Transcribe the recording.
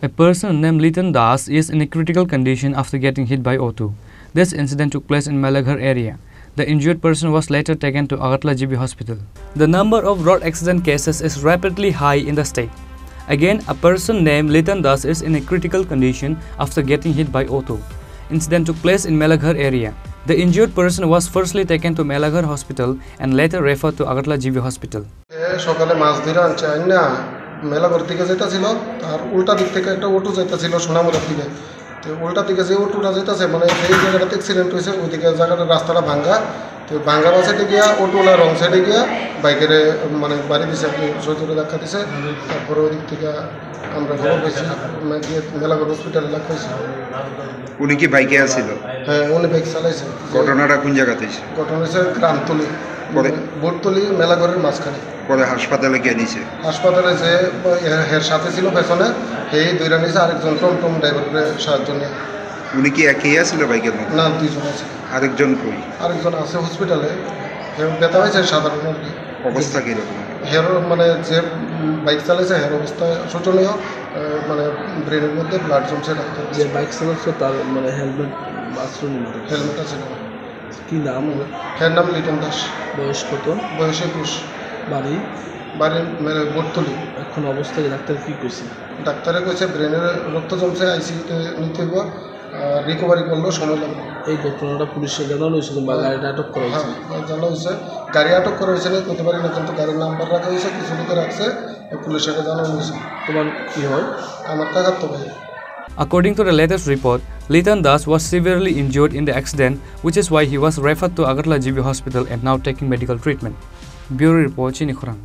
A person named Litan Das is in a critical condition after getting hit by auto. This incident took place in Melaghar area. The injured person was later taken to Agartala GB Hospital. The number of road accident cases is rapidly high in the state. Again, a person named Litan Das is in a critical condition after getting hit by auto. Incident took place in Melaghar area. The injured person was firstly taken to Melaghar Hospital and later referred to Agartala GB Hospital. Melaghar থেকে যেতেছিল আর উল্টা দিক থেকে একটা auto যাইতেছিল সোনামুড়ার দিকে তো উল্টা দিকে যে অটোটা যাইতেছে মানে যেই জায়গাটাতে অ্যাক্সিডেন্ট হয়েছে ওইদিকে জায়গাটা রাস্তাটা ভাঙ্গা তো ভাঙ্গা সাইডে গিয়া অটোলা রং সাইডে গিয়া বাইকের মানে বাড়ি দিছে আর কি সজোরে ধাক্কা দিছে তারপরে ওই দিক থেকে আমরা খবর পাইছি মেলাঘর হসপিটালে রাখা হয়েছে। উনি কি বাইকে আসছিল? হ্যাঁ, উনি বাইক চালাইছে। ঘটনাটা কোন জায়গাতে? ঘটনা হয়েছে গ্রামতলি, বোটতলি মেলাঘরের মাঝখানে। পরে হাসপাতালে গিয়ে নিছে। হাসপাতালে যে এর সাথে ছিল পেছনে এই দুইটা নিচে আরেকজন টমটম ড্রাইভারের সাহায্য নিয়ে। উনি কি একই আসছিল বাইকের মধ্যে? না, দুইজন আছে। আরেকজন কই? আরেকজন আছে হসপিটালে, ব্যথা হয়েছে সাধারণ আর কি। অবস্থা কীরকম? হের মানে যে বাইক চালাইছে হের অবস্থা শোচনীয়, মানে ব্রেনের মধ্যে ব্লাড জমছে। ডাক্তার যে বাইক চালাচ্ছে তার মানে হেলমেট আছে। কি নাম? এর নাম লিটন দাস। বয়স কত? বয়স 21। বাড়ি বোটতলি। এখন অবস্থায় ডাক্তার কি কইছে? ডাক্তারে কইছে ব্রেনের রক্ত জমছে, আইসিইউতে নিতে হইব, রিকভারি করলেও সময় লাগবে। এই ঘটনাটা পুলিশে জানানো হয়েছিল বা গাড়িটা আটক করা হয়েছে? জানা হয়েছে, গাড়ি আটক করা হয়েছে না করতে পারি না, কিন্তু গাড়ির নাম্বার রাখা হয়েছে, কিছু লোকে রাখছে, পুলিশকে জানানো হয়েছে। তোমার কি হয়? আমার কাকার তো ভাই। According to the latest report, Litan Das was severely injured in the accident, which is why he was referred to Agartala GB Hospital and now taking medical treatment. Bureau Report, Chini Khurang.